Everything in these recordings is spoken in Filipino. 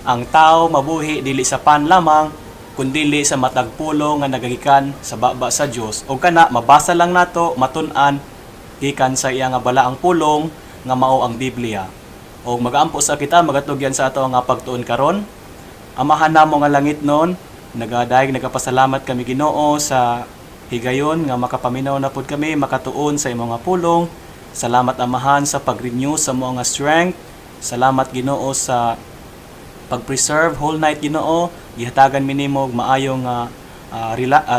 ang tao mabuhi dili sa pan lamang kundili sa matag pulong nga nagagikan sa baba sa Dios. O kana mabasa lang nato, matun-an gikan sa iya nga balaang pulong nga mao ang Biblia. O magaampo sa kita magatugyan sa ato nga pagtuon karon. Amahan namo nga langit non, nagapasalamat kami Ginoo sa higayon nga makapaminaw na pud kami makatuon sa imong nga pulong. Salamat Amahan sa pag-renew sa mo nga strength. Salamat Ginoo sa pag-preserve whole night Ginoo. Gihatagan mi nimo maayong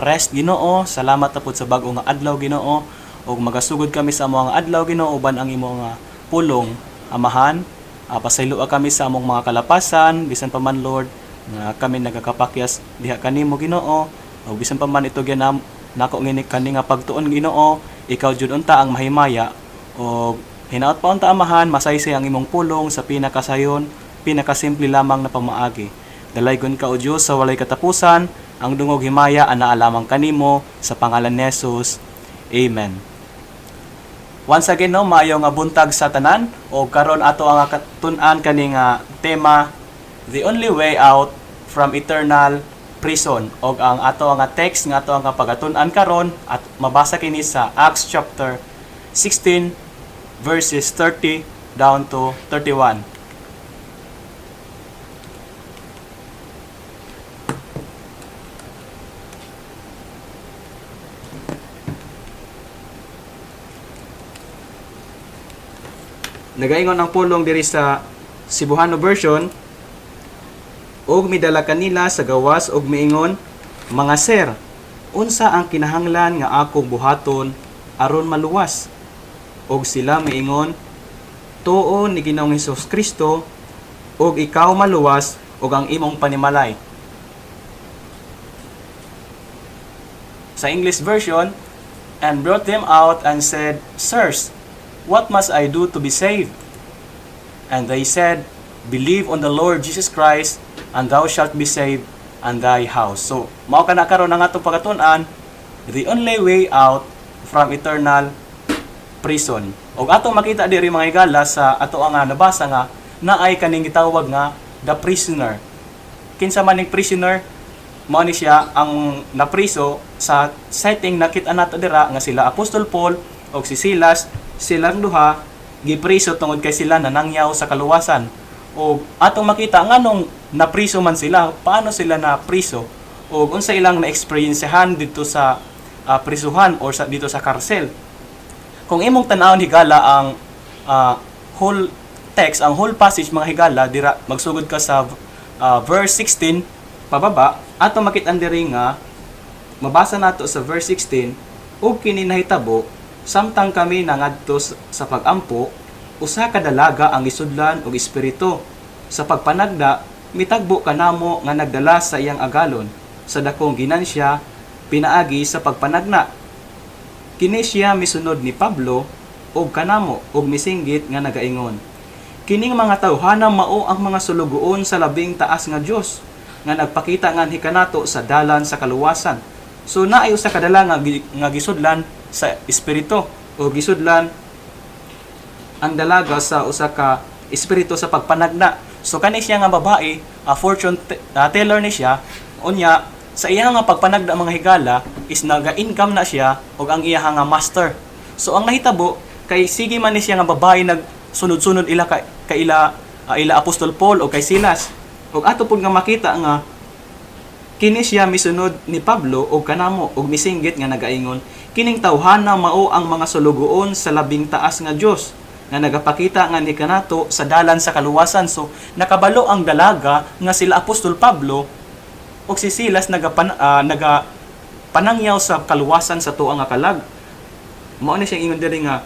rest Ginoo. Salamat na pud sa bag-o nga adlaw Ginoo. Og magasugod kami sa among adlaw Ginoo uban ang imong pulong Amahan. Pasayloa kami sa among mga kalapasan bisan pa man Lord nga kami nagakapakyas diha kanimo Ginoo. O bisan pa man ito gyanam nako ngini kani nga pagtuon Ginoo, ikaw jud unta ang mahimaya. O hinaot pa unta Amahan, masaysay ang imong pulong sa pinakasayon, pinakasimple lamang na pamaagi. Dalaygon ka o Dios sa walay katapusan, ang dungog himaya ana lamang kanimo sa pangalan ni Jesus. Amen. Once again no, maayo nga buntag sa tanan o karon ato ang katun-an kani nga tema, the only way out from eternal prison. Og ang ato nga text nga ato ang pagatun-an karon at mabasa kini sa Acts chapter 16 verses 30 down to 31. Nagaingon ang pulong diri sa Cebuano version, og midala kanila sa gawas og miingon, mga sir, unsa ang kinahanglan nga akong buhaton aron maluwas? Og sila miingon, tuo ni Ginoong Hesus Kristo, og ikaw maluwas og ang imong panimalay. Sa English version, and brought them out and said, Sirs, what must I do to be saved? And they said, believe on the Lord Jesus Christ, and thou shalt be saved, and thy house. So, mao ka na karon ang atong pagatunan, the only way out from eternal prison. Og atong makita diri mga higala sa ato nga nabasa nga naay kaning gitawag nga the prisoner. Kinsa man ning prisoner? Mao ni siya ang napriso sa setting nakita nato dira nga sila Apostol Paul og si Silas, silang duha gipriso tungod kay sila nanangyaw sa kaluwasan. O atong makita nganong napriso man sila, paano sila napriso o unsa ilang na-experiencehan dito sa prisuhan or dito sa karsel. Kung imong tan-awon higala ang whole text, ang whole passage mga higala, dira magsugod ka sa verse 16 pababa, atong makit-an diri nga mabasa nato sa verse 16, ug kini nahitabo samtang kami nangadto sa pagampo, usa ka dalaga ang isudlan og espiritu. Sa pagpanagda, mitagbo kanamo nga nagdala sa iyang agalon, sa dakong ginansya pinaagi sa pagpanagna. Kini siya misunod ni Pablo og kanamo og misinggit nga nagaingon, kining mga tawhana mao ang mga sulugoon sa labing taas nga Dios nga nagpakita nganhi kanato sa dalan sa kaluwasan. So naay usa ka dala nga gisudlan sa espiritu o gisudlan ang dalaga sa usa ka espiritu sa pagpanagna. So kani siya nga babae, fortune teller ni siya, unya sa iya nga pagpanagda mga higala is naga-income na siya og ang iya nga master. So ang nahitabo kay sige man ni siya nga babae nagsunod-sunod ila ila Apostol Paul o kay Silas. Og ato pud nga makita nga kini siya misunod ni Pablo og kanamo og misinggit nga nagaingon, kining tawhana mao ang mga sulugoon sa labing taas nga Dios nga nagapakita nga ni kanato sa dalan sa kaluwasan. So nakabalo ang dalaga nga sila Apostol Pablo og si Silas nagapanangyaw sa kaluwasan sa tuwa nga kalag. Mao ni siyang ingon diri nga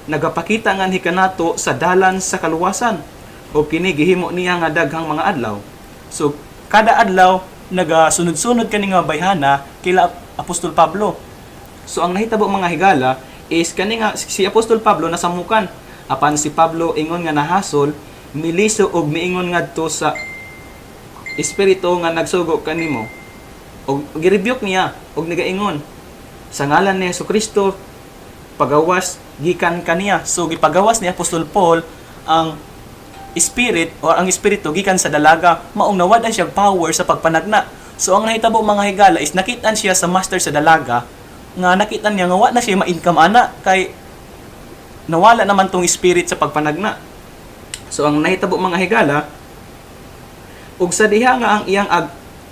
nagapakita nga ni kanato sa dalan sa kaluwasan og kini gihimo niya nga daghang mga adlaw. So kada adlaw nagasunod-sunod kani nga bayhana kila Apostol Pablo. So ang nahitabo mga higala is kani nga si Apostol Pablo nasamukan, apan si Pablo ingon nga nahasol, miliso og miingon ngadto sa espiritu nga nagsugo kanimo og gi-rebuke niya og nagaingon sa ngalan ni Jesucristo pagawas gikan kaniya. So gipagawas ni Apostol Paul ang spirit or ang espiritu gikan sa dalaga, maong nawadan siya power sa pagpanagna. So ang nahitabo mga higala is nakitan siya sa master sa dalaga, nga nakitan niya nga wa na siya ma-income ana kay nawala naman tong spirit sa pagpanagna. So ang nahitabo mga higala, ug sa diha nga ang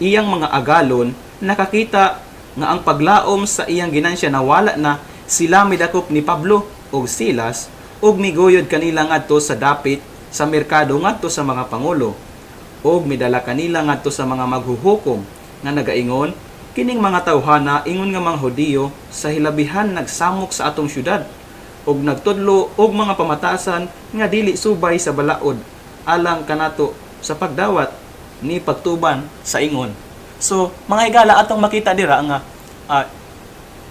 iyang mga agalon nakakita nga ang paglaom sa iyang ginansya nawala na, sila midakop ni Pablo ug Silas ug miguyod kanila ngadto sa dapit sa merkado ngadto sa mga pangulo, ug midala kanila ngadto sa mga maghuhukom nga nagaingon, kining mga tawhana ingon nga mga Hudiyo sa hilabihan nagsamok sa atong syudad ug nagtudlo og mga pamatasan nga dili subay sa balaod alang kanato sa pagdawat ni pagtuban sa ingon. So mga higala, atong makita dira nga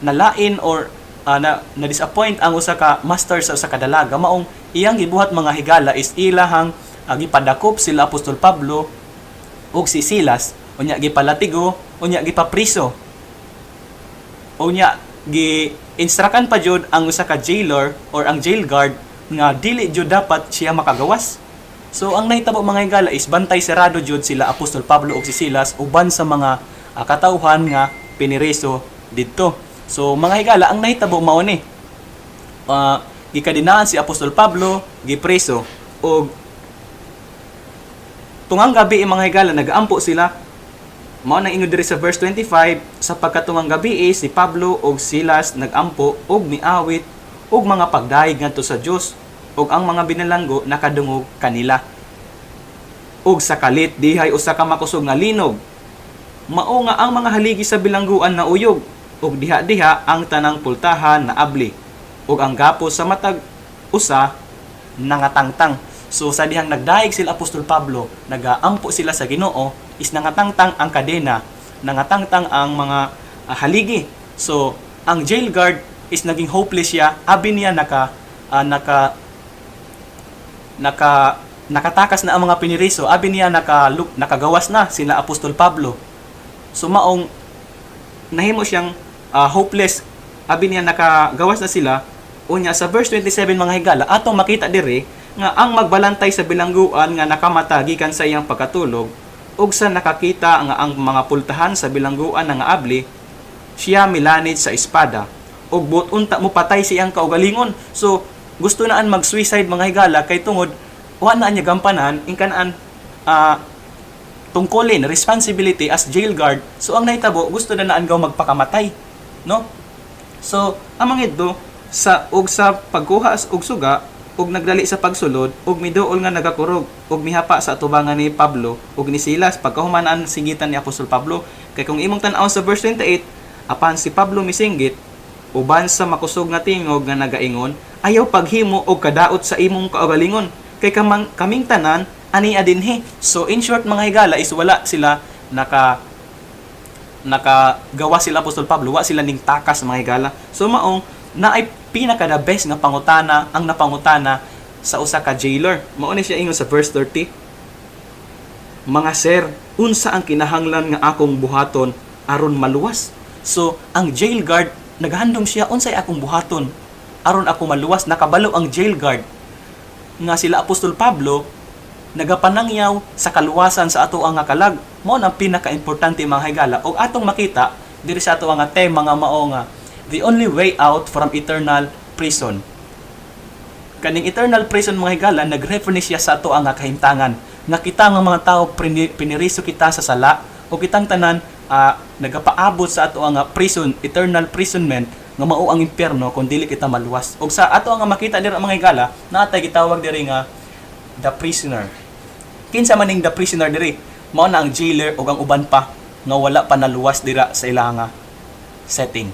nalain or na disappoint ang usa ka master sa usa ka dalaga, maong iyang gibuhat mga higala is ilahang gipadakop sila Apostol Pablo ug si Silas, unya gipalatigo, unya gipapriso, unya gi-instrukan pa jud ang usa ka jailer or ang jail guard nga dili jud dapat siya makagawas. So ang nahitabo mga higala is bantay serado jud sila Apostol Pablo ug si Silas uban sa mga katawhan nga pinireso didto. So mga higala, ang nahitabo mao ni gikadinaan si Apostol Pablo, gipreso, ug tungang gabi mga higala nagaampo sila. Mao nang ingon diri sa verse 25, sa pagkatungang gabi si Pablo ug Silas nagampo ug miawit ug mga pagdayeg ngadto sa Dios, ug ang mga binalanggo nakadungog kanila. Ug sa kalit dihay usa ka makusog nga linog. Mao nga ang mga haligi sa bilangguan na uyog, ug diha-diha ang tanang pultahan na abli, ug ang gapos sa matag usa nangatangtang. So sa dihang nagdaig sila Apostol Pablo, nagaampo sila sa Ginoo, is nangatangtang ang kadena, nangatangtang ang mga haligi. So ang jail guard is naging hopeless siya, abi niya nakatakas na ang mga piniriso, abi niya nakagawas na sila Apostol Pablo. So maong nahimo siyang hopeless, abi niya nakagawas na sila. Unya sa verse 27 mga higala, atong makita diri nga ang magbalantay sa bilangguan nga nakamata gikan sa iyang pagkatulog, ug sa nakakita nga ang mga pultahan sa bilangguan nga abli, siya milanid sa espada, ug buot-unta mo patay siyang kaugalingon. So gusto naan mag-suicide mga higala kay tungod wa na niya gampanan ingkanaan tungkulin responsibility as jail guard. So ang nahitabo gusto na naangaw magpakamatay, no? So amang ito sa pagkuha og suga ug nagdali sa pagsulod ug miduol nga nagakurog ug mihapa sa atubangan ni Pablo ug ni Silas pagkahuman singitan ni Apostol Pablo. Kay kung imong tan-aw sa verse 28, apan si Pablo misinggit uban sa makusog nga tingog nga nagaingon, ayaw paghimo og kadaot sa imong kaugalingon kay kaming tanan ani adinhi. So in short mga higala is wala sila nakagawa sila Apostol Pablo, wa sila ning takas mga higala. So maong naay pinaka the best nga pangutana ang napangutana sa usa ka jailer. Mao ni siya ingon sa verse 30, mga sir, unsa ang kinahanglan nga akong buhaton aron maluwas? So ang jail guard naghandom siya, unsay akong buhaton aron ako maluwas? Nakabalo ang jail guard nga sila Apostol Pablo nagapanangyaw sa kaluwasan sa ato ang kalag. Mao ang pinaka-importante mga higala, og atong makita diri sa ato nga tema nga mao nga the only way out from eternal prison. Kaning eternal prison mga higala, nag-refer siya sa ato ang kahimtangan nga kita nga mga tao piniriso kita sa sala o kitang tanan nagapaabot sa ato ang prison, eternal imprisonment nga mao ang impierno kung dili kita maluwas. Og sa ato nga makita diri mga higala, natay gitawag diri nga the prisoner. Kinsa maning the prisoner diri? Mao na ang jailer ug ang uban pa nga wala pa naluwas dira sa ilang setting.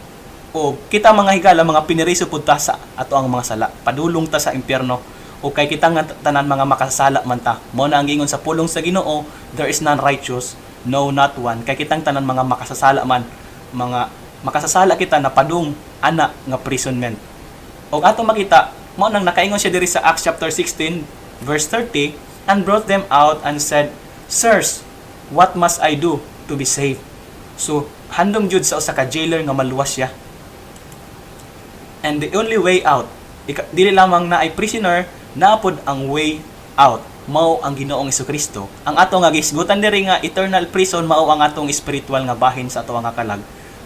O kita mga higala, mga piniriso pud ta sa ato ang mga sala, padulong ta sa impierno, o kay kita nga tanan mga makasala man ta. Mao na ang gingon sa pulong sa Ginoo, there is none righteous, no not one. Kay kitang tanan mga makasasala man, mga makasasala kita na padung ana nga imprisonment. O ato makita, mao nang nakaingon siya diri sa Acts chapter 16 verse 30, and brought them out and said, sirs, what must I do to be saved? So handom jud sa usa ka jailer nga maluwas siya. And the only way out, dili lamang na ay prisoner, naapod ang way out. mao ang Ginoong Hesukristo. Ang ato nga gisgutan diri nga eternal prison mao ang atong spiritual nga bahin sa ato nga kalag.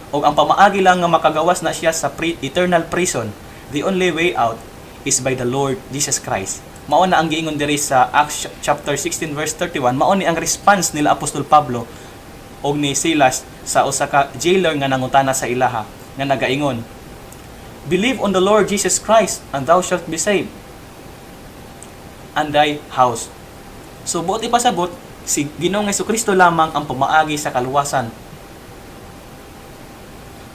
Og ang pamaagi lang nga makagawas na siya sa eternal prison, the only way out is by the Lord Jesus Christ. Mao na ang giingon diri sa Acts chapter 16 verse 31, mao ni ang response nila Apostol Pablo og ni Silas sa usa ka jailer nga nangutana sa ilaha nga nagaingon, "Believe on the Lord Jesus Christ and thou shalt be saved, and thy house." So buot ipasabot, si Ginoong Hesukristo lamang ang pamaagi sa kaluwasan.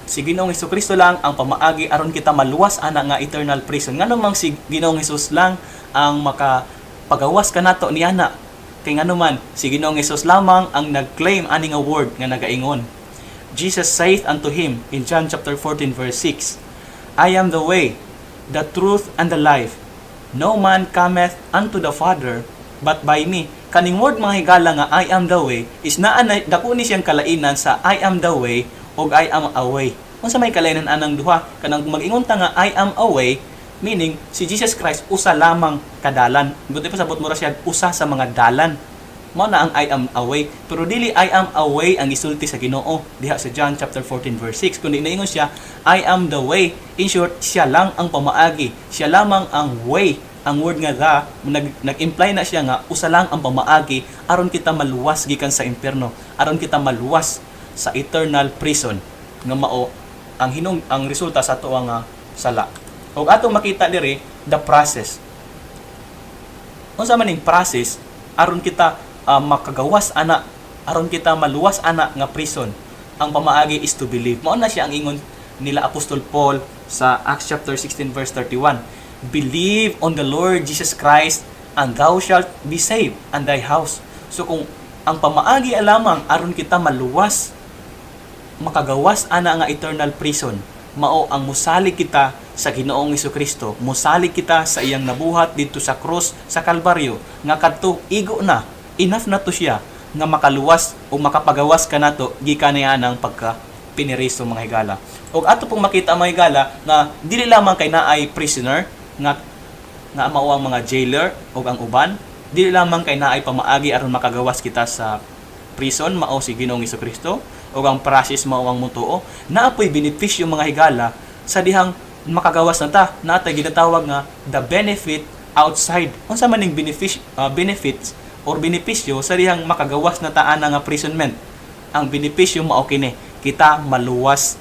Si Ginoong Hesukristo lang ang pamaagi aron kita maluwas ana nga eternal prison. Nganong si Ginoong Hesus lang ang makapagawas kanato niana. Kay nganuman si Ginoong Hesus lamang ang nag-claim ani nga word nga nagaingon. Jesus saith unto him in John chapter 14 verse 6, "I am the way, the truth, and the life. No man cometh unto the Father but by me." Kaning word mga higala nga I am the way is naa dako ni siyang kalainan sa I am the way og I am a way. Unsa may kalainan anang duha? Kanang mag-ingon ta nga I am a way, meaning si Jesus Christ usa lamang kadalan. Buti pa sabot mo ra siya usa sa mga dalan. Mao na ang I am a way, pero dili I am a way ang gisulti sa Ginoo diha sa John chapter 14 verse 6. Kundi naingon siya I am the way. In short, siya lang ang pamaagi, siya lamang ang way. Ang word nga the nag-imply na siya nga usa lang ang pamaagi aron kita maluwas gikan sa impierno, aron kita maluwas sa eternal prison nga mao ang resulta sa ato nga sala. Og atong makita diri the process. Unsa man ning process aron kita makagawas ana, aron kita maluwas ana nga prison? Ang pamaagi is to believe. Mao na siya ang ingon nila Apostol Paul sa Acts chapter 16 verse 31. "Believe on the Lord Jesus Christ and thou shalt be saved and thy house." So kung ang pamaagi lamang aron kita maluwas, makagawas ana nga eternal prison, mao ang musalig kita sa Ginoong Hesukristo, musalig kita sa iyang nabuhat dito sa krus sa Kalbaryo nga kadto igo na, enough na to siya nga makaluwas o makapagawas kanato gikan niya ng pagka piniriso mga higala. Og ato pong makita mga higala na dili lamang kay naay prisoner nga mao ang mga jailer o ang uban, dili lamang kay naay pamaagi aron makagawas kita sa prison mao si Ginoong Hesukristo o ang process mao ang mutuo, naapoy benepisyo mga higala sa dihang makagawas na ta. Natay ginatawag nga the benefit outside. Unsa man ning benefits or benepisyo sa dihang makagawas na ta ana nga imprisonment? Ang benepisyo mao kini, kita maluwas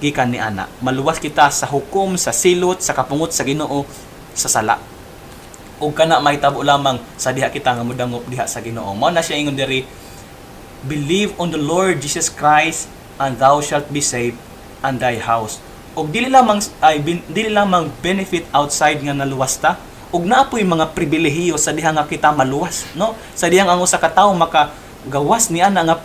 gikan ni ana. Maluwas kita sa hukom, sa silot, sa kapungot sa Ginoo, sa sala. Ug kana mahitabo lamang sa diha kita nga modangop diha sa Ginoo. Mao na siya ingon diri, "Believe on the Lord Jesus Christ and thou shalt be saved and thy house." Og dili lamang benefit outside nga naluwas ta, ug naapoy mga pribilehiyo sa diha nga kita maluwas, no? Sa diha ang usa ka tawo makagawas ni ana nga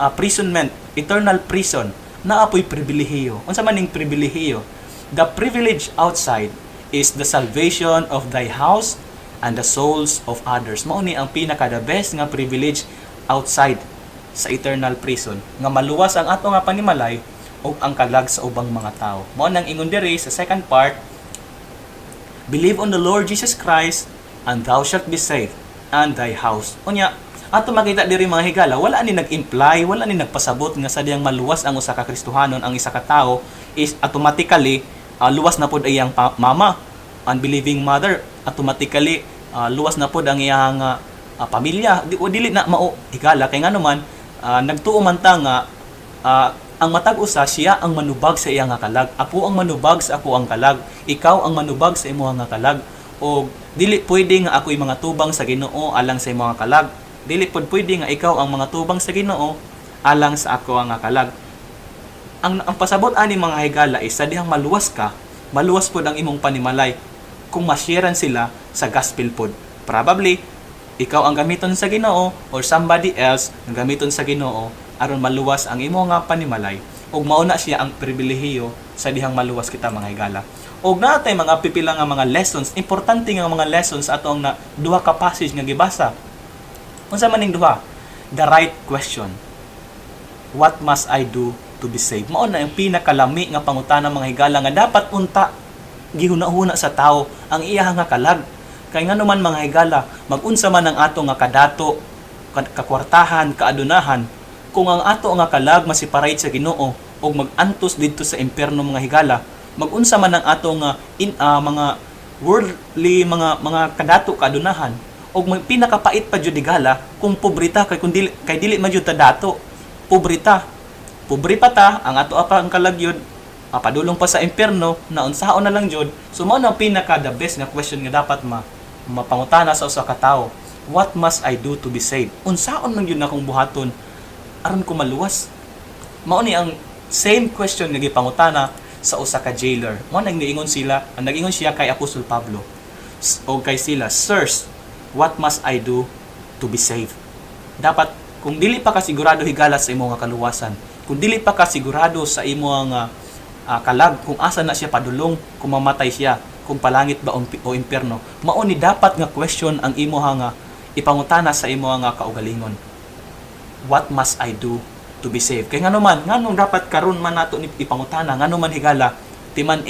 imprisonment, eternal prison, naapoy pribilehiyo. Unsa man ning pribilehiyo? The privilege outside is the salvation of thy house and the souls of others. Mao ni ang pinaka the best nga privilege outside sa eternal prison, nga maluwas ang ato nga panimalay o ang kalag sa ubang mga tao. Mao nang ingon diri sa second part, "Believe on the Lord Jesus Christ and thou shalt be saved and thy house." Unya ato makita diri mga higala, wala ni nag-imply, wala ni nagpasabot nga sa diyang maluwas ang usa ka Kristohanon, ang isa ka tawo is automatically luwas na pod iyang mama, unbelieving mother, automatically luwas na pod ang iyang pamilya. Dili na mao higala kay nganuman nagtuo man ta nga ang matag usa siya ang manubag sa iyang kalag. Ako ang manubag sa ako ang kalag, ikaw ang manubag sa imong nga kalag. O dili pwede nga ako'y mga tubang sa Ginoo alang sa imong kalag. Dili pod pwede nga ikaw ang mga tubang sa Ginoo alang sa ako ang kalag. Ang pasabot ani mga higala is sa dihang maluwas ka, maluwas pod ang imong panimalay kung masyaran sila sa gospel pod. Probably ikaw ang gamiton sa Ginoo or somebody else ang gamiton sa Ginoo aron maluwas ang imong nga panimalay. Ug mao na siya ang pribilehiyo sa dihang maluwas kita mga higala. Og natay mga pipila nga mga lessons, importante nga mga lessons atong na duha ka passage nga gibasa. Unsa man ning duha? The right question. What must I do to be saved? Mao na ang pinakalami nga pangutana mga higala nga dapat unta gihuna-huna sa tao ang iya nga kalag. Kay nga naman mga higala, magunsa man ang ato nga kadato, kakwartahan, kaadunahan, kung ang ato nga kalag masiparate sa Ginoo o magantos didto sa impierno mga higala, magunsa man ang ato nga mga worldly mga kadato kaadunahan og may pinakapait pa jud higala kung pobrita kay dili man jud ta dato. Pobre pa ta ang ato apa ang kalagyod, padulong pa sa impierno na unsaon na lang jud. So mao na pinaka the best nga question nga dapat mapangutana sa usa ka tawo. What must I do to be saved? Unsaon man gyud na akong buhaton aron ko maluwas? Mao ni ang same question nga gipangutana sa usa ka jailer. Mao nang niingon siya kay Apostol Pablo. O kay sila, "Sirs, what must I do to be saved?" Dapat kung dili pa ka sigurado higala sa imong kaluwasan, kung dili pa ka sigurado sa imong kalag kung asa na siya padulong, kung mamatay siya, kung palangit ba o impierno, mao ni dapat nga question ang imo nga ipangutana sa imo nga kaugalingon. What must I do to be saved? Kay nganong dapat karon man nato ni ipangutana, nganuman higala timan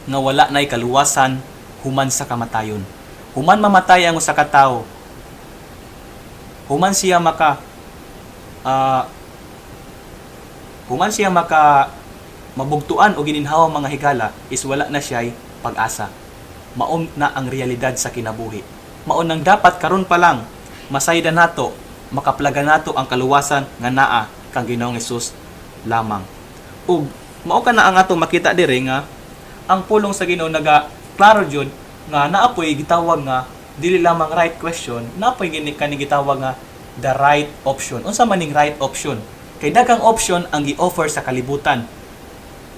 nga wala nay kaluwasan human sa kamatayon. Human mamatay ang usa ka tawo, human siya mabugtuan o gininhawa mga higala is wala na siya'y pag-asa. Maon na ang realidad sa kinabuhi. Maon nang dapat karon pa lang masayda nato, makaplaga nato ang kaluwasan nga naa kang Ginoong Hesus lamang. Ug mao ka na ang ato makita diri nga ang pulong sa Ginoo klaro jud nga naapoy gitawag nga dili lamang right question, naapoy kani gitawag nga the right option. Unsa man ning right option? Kay daghang option ang gi-offer sa kalibutan.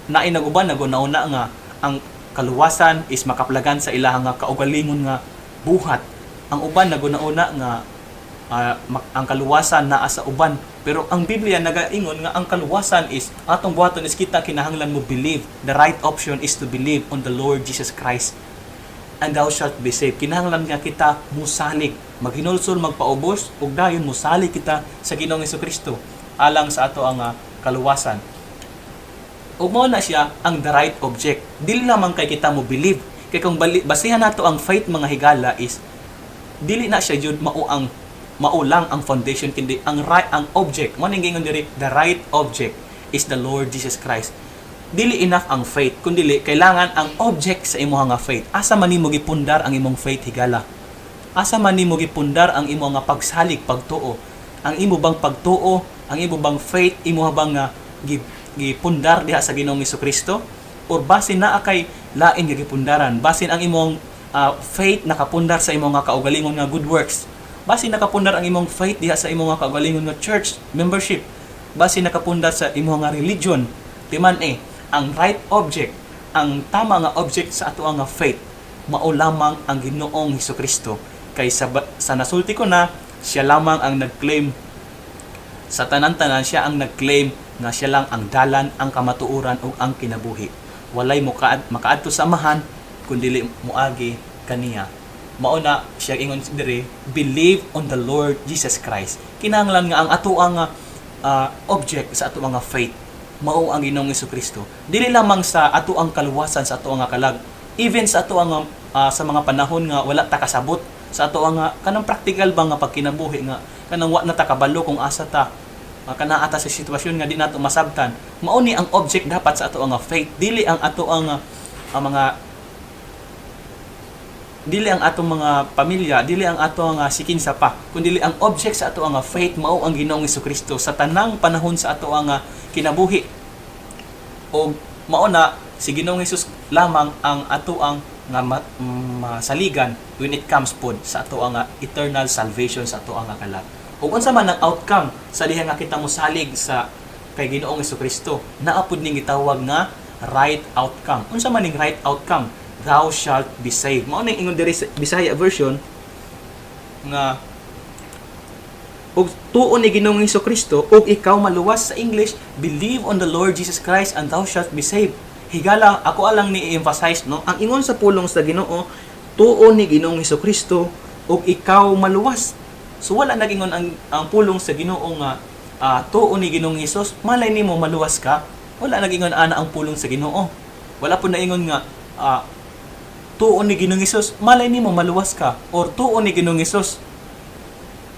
Naay naguban nauna nga ang kaluwasan is makaplagan sa ilahang nga kaugalingon nga buhat. Ang uban nagunauna nga ang kaluwasan naa sa uban, pero ang Biblia nagaingon nga ang kaluwasan is atong buhaton is kita kinahanglan mo believe. The right option is to believe on the Lord Jesus Christ and thou shalt be saved. Kinahanglan nga kita musalig, maghinulsol, magpaubos ug dayon musalig kita sa Ginoong Hesukristo alang sa ato ang kaluwasan. Ug mao na siya ang the right object. Dili lamang kay kita mo believe, kay kung basihan nato ang faith mga higala is dili na siya jud maulang ang foundation, kundi ang object. Mo ning gingon diri, the right object is the Lord Jesus Christ. Dili enough ang faith, kundi kailangan ang object sa imong nga faith. Asa man nimo gipundar ang imong faith higala? Asa man nimo gipundar ang imong nga pagsalig, pagtuo? Ang imo bang pagtuo, ang imo bang faith imo bang gipundar diha sa Ginoong Hesukristo? Or basin naa kay lain nga gipundaran? Basin ang imong faith nakapundar sa imong nga kaugalingon nga good works? Basin nakapundar ang imong faith diha sa imong nga kaugalingon nga church membership? Basin nakapundar sa imong nga religion? Timan ang right object, ang tama nga object sa ato nga faith, mao lamang ang Ginoong Hesukristo. Kay sa nasulti ko na, siya lamang ang nag-claim sa tanan-tanan, siya ang nag-claim nga siya lang ang dalan, ang kamatuoran ug ang kinabuhi. Walay makaadto sa amahan kundi moagi kaniya. Mao na siya ingon diri, believe on the Lord Jesus Christ. Kinahanglan nga ang ato nga object sa ato nga faith mao ang Ginoong Hesukristo. Dili lamang sa ato ang kaluwasan, sa ato nga kalag, even sa ato nga sa mga panahon nga wala ta kasabot, sa ato nga kanang practical ba nga pagkinabuhi nga kanang wa na ta kabalo kung asa ta kana ata sa sitwasyon nga di nato masabtan. Mao ni ang object dapat sa ato nga faith, dili ang ato ang atong mga pamilya, dili ang ato nga sikinsa pa, kundi ang object sa ato nga faith mao ang Ginoong Hesukristo sa tanang panahon sa ato nga kinabuhi. O mao na si Ginoong Hesus lamang ang ato ang nga masaligan when it comes pod sa ato nga eternal salvation sa ato nga kalag. Ug unsa man ang outcome sa diha nga kita mosalig sa kay Ginoong Hesukristo, naa pod ning gitawag nga right outcome. Unsa man ning right outcome? Thou shalt be saved. Mao ning ingon diri sa Bisaya version nga ug tuon ni Ginoong Hesukristo ug ikaw maluwas. Sa English, believe on the Lord Jesus Christ and thou shalt be saved. Higala ako alang ni emphasize no, ang ingon sa pulong sa Ginoo, tuon ni Ginoong Hesukristo ug ikaw maluwas. So wala nagingon ang pulong sa Ginoo nga tuon ni Ginoong Hesus, malay nimo maluwas ka. Wala nagingon ana ang pulong sa Ginoo. Wala po naingon nga tuon ni Ginoong Hesus, malay nimo maluwas ka, or tuon ni Ginoong Hesus,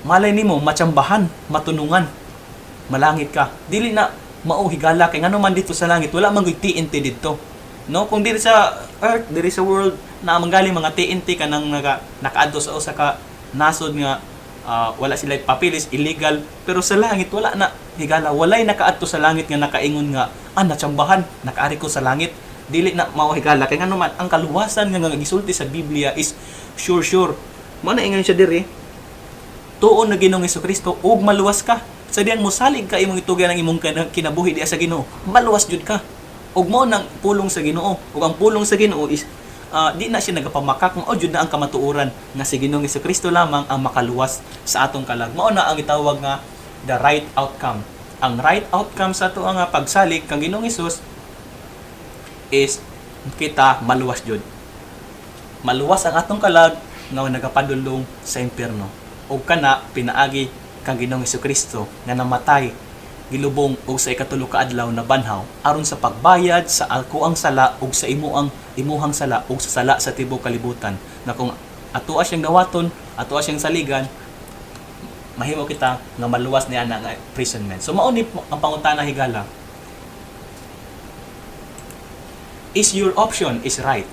malay nimo matsambahan, matunungan, malangit ka. Dili na mauhigala kay ngano man dito sa langit, wala man gyud TNT dito. No, kung diri sa earth, diri sa world na manggaling mga TNT kanang nakaadto sa usa ka nasod nga wala sila papilis, illegal, pero sa langit wala na higala, walay nakaadto sa langit nga nakaingon nga natsambahan, nakaari ko sa langit. Dili na mauhigala kay ngano man ang kaluwasan nga gisulti sa Biblia is sure. Mao na ingon siya diri, tuon na Ginoong Hesukristo ug maluwas ka. Sa diyang mosalig ka imong itugan ang imong kinabuhi diya sa Ginoo, maluwas jud ka. Ug mao nang pulong sa Ginoo. Ug ang pulong sa Ginoo is di na siya nagapamakak, mao jud na ang kamatuoran nga si Ginoong Hesukristo lamang ang makaluwas sa atong kalag. Mao na ang itawag nga the right outcome. Ang right outcome sa ato nga pagsalig kang Ginoong Hesus is kita maluwas jud. Maluwas ang atong kalag nga nagapadulong sa impierno. O kana pinaagi kang Ginoong Hesukristo nga namatay gilubong og sa ikatulo ka adlaw na banhaw aron sa pagbayad sa alkuang sala ug sa imuhang sala ug sa sala sa tibuok kalibutan, na kung atoa siyang dawaton, atoa siyang saligan, mahimo kita nga maluwas niya nga imprisonment. So mao ni ang pangutana higala, is your option is right?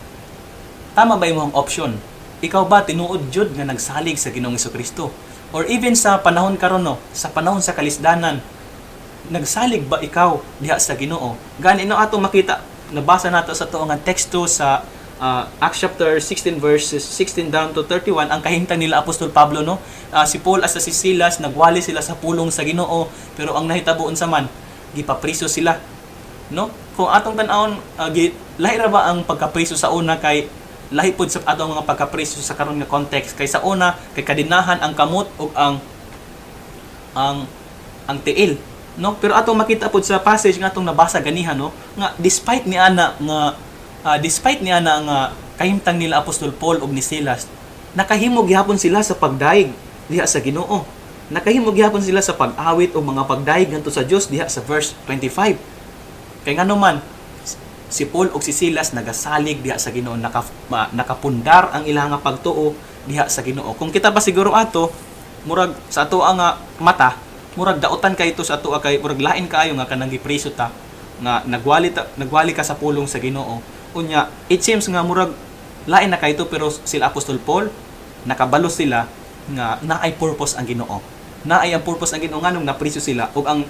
Tama ba imong option? Ikaw ba tinuod jud nga nagsalig sa Ginoong Hesukristo? Or even sa panahon karon no, sa panahon sa kalisdanan, nagsalig ba ikaw diha sa Ginoo? Gani no ato makita, nabasa nato sa tuong nga teksto sa Acts chapter 16 verses 16 down to 31 ang kahimtang nila Apostol Pablo no. Si Paul as si Silas nagwali sila sa pulong sa Ginoo, pero ang nahitaboon sa man gipapriso sila no. Kung atong tan-awon lahi ra ba ang pagkapriso sa una kay lahi pod sa atong mga pagkapriso sa karon nga context, kay sa una kay kadinahan ang kamot ug ang tiil no. Pero atong makita pod sa passage nga atong nabasa ganihan no, nga despite ni ana nga kahimtang nila Apostol Paul ug ni Silas, nakahimo gihapon sila sa pagdaig diha sa Ginoo, nakahimo gihapon sila sa pag-awit o mga pagdaig ngadto sa Dios diha sa verse 25. Kay ngano man si Paul ug si Silas nagasalig diha sa Ginoo, nakapundar ang ilang nga pagtuo diha sa Ginoo. Kung kita pa siguro ato murag sa ato nga mata, murag dautan kay ito sa ato kay murag lain kaayo nga kanang gipriso ta nga nagwali ka sa pulong sa Ginoo. Unya it seems nga murag lain na kay ito, pero sila Apostol Paul nakabalo sila nga naay purpose ang Ginoo. Naay ang purpose ang Ginoo nganong napriso sila, ug ang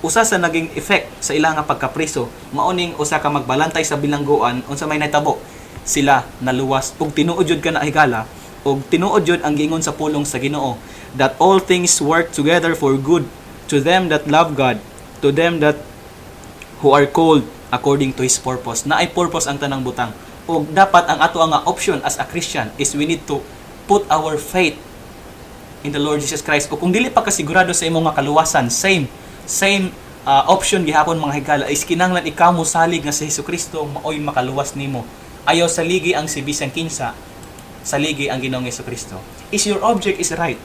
usa sa naging effect sa ilang nga pagkapriso mauning usa ka magbalantay sa bilangguan unsa may natabo sila naluwas ug tinuod jud ka na higala ug tinuod jud ang gingon sa pulong sa Ginoo that all things work together for good to them that love God, to them that who are called according to His purpose. Na ay purpose ang tanang butang. O dapat ang ato nga option as a Christian is we need to put our faith in the Lord Jesus Christ. O kung dili pa kasigurado sa imong nga kaluwasan, same option gihapon mga higala is kinahanglan ikaw mo salig nga si Hesukristo maoy makaluwas nimo. Ayaw saligi ang si bisan kinsa, saligi ang Ginoong Hesukristo. Is your object is right?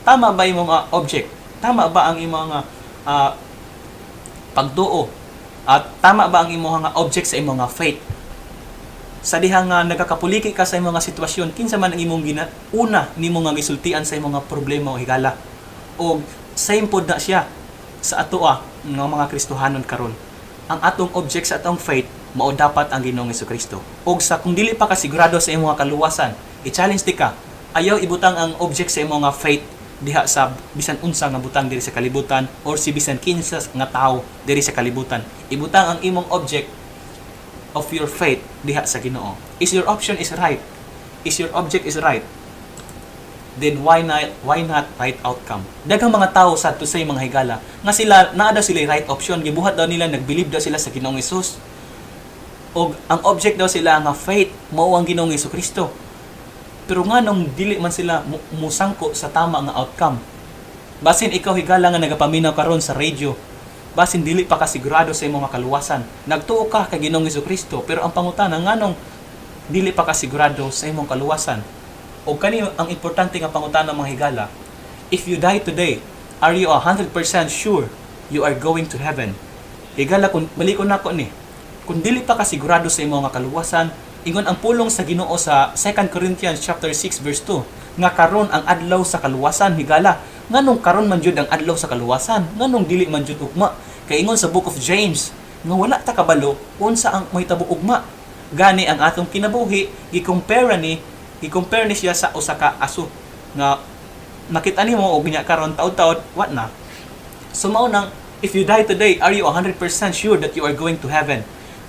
Tama ba imong object? Tama ba ang imong pagduo? At tama ba ang imong object sa imong faith? Sa diha nga nagakapuliki ka sa imong sitwasyon, kinsa man ang imong una nimo nga gisultian sa imong problema o higala. O same pod na siya sa atoa nga mga Kristohanon karon. Ang atong object sa atong faith mao dapat ang Ginoong Hesukristo. Og sa kung dili pa ka sigurado sa imong kaluwasan, i-challenge ti ka. Ayaw ibutang ang object sa imong faith diha sa bisan unsa nga butang diri sa kalibutan or si bisan kinsa nga tawo diri sa kalibutan. Ibutang ang imong object of your faith diha sa Ginoo. Is your option is right? Is your object is right? Then why not right outcome? Daghang mga tawo sa to say mga higala nga sila naa daw sila right option, gibuhat daw nila, nagbilib daw sila sa Ginoong Hesus. Og ang object daw sila nga faith mao ang Ginoong Hesukristo. Pero nga nung dili man sila musangko sa tama nga outcome. Basin ikaw higala nga nagapaminaw karon sa radio, basin dili pa ka sigurado sa imong kaluwasan, nagtuo ka kay Ginoong Hesukristo, pero ang pangutana nganong dili pa ka sigurado sa imong kaluwasan. O kani ang importante nga pangutana mga higala, if you die today, are you 100% sure you are going to heaven? Higala, kung balikon nako ni, kung dili pa ka sigurado sa imong kaluwasan, Ingon ang pulong sa Ginoo sa 2 Corinthians chapter 6 verse 2 nga karon ang adlaw sa kaluwasan higala. Nganong karon man jud ang adlaw sa kaluwasan? Nganong dili man jud ugma? Kay ingon sa book of James nga wala ta kabalo unsa ang mahitabo ugma. Gani ang atong kinabuhi gi-compare ni siya sa usa ka aso nga nakita nimo og binya karon taud-taud what na. So mao nang if you die today, are you 100% sure that you are going to heaven?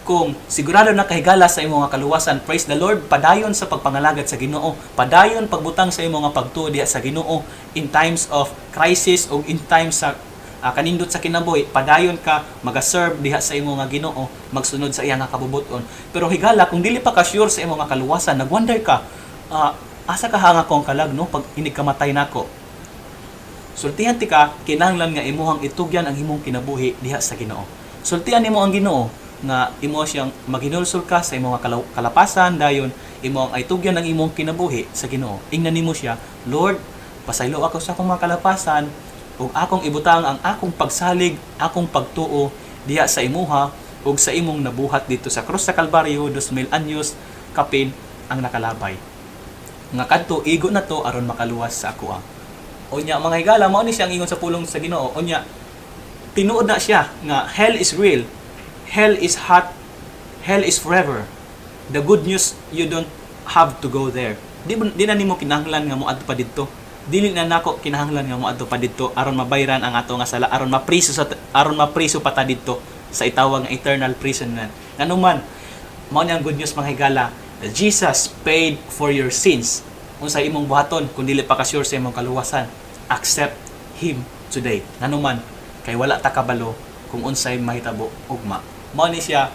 Kung sigurado na kahigala sa imong kaluwasan, praise the Lord, padayon sa pagpangalagad sa Ginoo, padayon pagbutang sa imong pagtuo diha sa Ginoo in times of crisis o in times sa kanindot sa kinabuhi, padayon ka maga-serve diha sa imong Ginoo, magsunod sa iyang kabubuton. Pero higala kung dili pa ka sure sa imong kaluwasan, nagwonder ka, asa ka hanga ko ang kalag no pag inig kamatay nako. Sultihan ti ka kinahanglan nga imuhang itugyan ang imong kinabuhi diha sa Ginoo. Sultihan nimo ang Ginoo nga imo siyang maginulsol ka sa imong kalapasan dayon imo ang itugyan ang imong kinabuhi sa Ginoo. Ingnan nimo siya, Lord, pasaylo ako sa akong mga kalapasan ug akong ibutang ang akong pagsalig, akong pagtuo diha sa imuha ug sa imong nabuhat dito sa krus sa Kalbaryo 2,000 anyos kapin ang nakalabay. Nga kadto igo na to aron makaluwas sa ako. Unya mga higala mao ni siyang ingon sa pulong sa Ginoo. Unya tinuod na siya nga hell is real. Hell is hot. Hell is forever. The good news, you don't have to go there. Di na nimo kinahanglan nga moadto pa didto. Dili na nako kinahanglan nga moadto pa didto aron mabayran ang ato nga sala, aron mapriso pa ta didto sa itawag nga eternal prison na. Nganuman, mao ni ang good news mga higala. Jesus paid for your sins. Unsa imong buhaton kung dili pa ka sure sa imong kaluwasan, accept Him today. Nganuman, kay wala ta kabalo kung unsay mahitabo ugma. Mao ni siya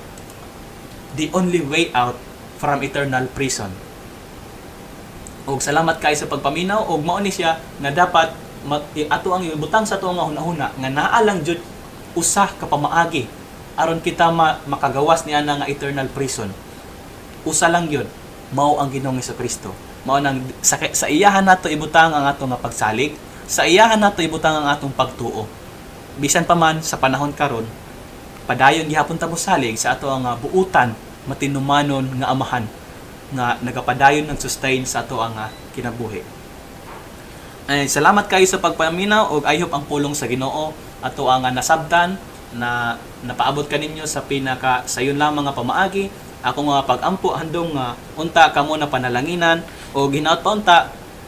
the only way out from eternal prison. Og salamat kay sa pagpaminaw og mao ni siya nga dapat ato ang ibutang sa ato nga hunahuna nga naa lang jud usa ka pamaagi aron kita makagawas niya nga eternal prison. Usa lang yun, mao ang Ginoong Hesukristo. Mao nang sa iyahan nato ibutang ang ato nga pagsalig, sa iyahan nato ibutang ang atong pagtuo. Bisan pa man sa panahon karon, padayon gihapon ta mosalig sa ato ang buutan matinumanon nga amahan nga nagapadayon ng sustain sa ato ang kinabuhi. Ay salamat kayo sa pagpaminaw og ayop ang pulong sa Ginoo ato ang nasabtan na napaabot kaninyo sa pinaka sayon lamang nga pamaagi. Ako nga pag-ampo handong unta kamo na panalanginan o ginaot pa unta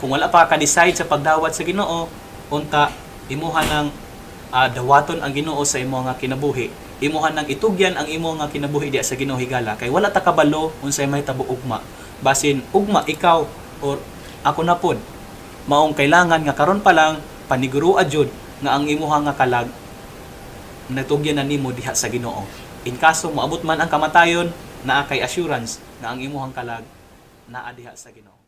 kung wala pa ka decide sa pagdawat sa Ginoo, unta imuha ng dawaton ang Ginoo sa imo nga kinabuhi. Imuha nang itugyan ang imo nga kinabuhi diha sa Ginoo higala kay wala ta kabalo unsay mahitabo ugma. Basin ugma ikaw or ako na pod maong kailangan nga karon pa lang paniguruad jud nga ang imuha nga kalag natugyan na nimo diha sa Ginoo. In kaso moabot man ang kamatayon, naa kay assurance na ang imuhang kalag naa diha sa Ginoo.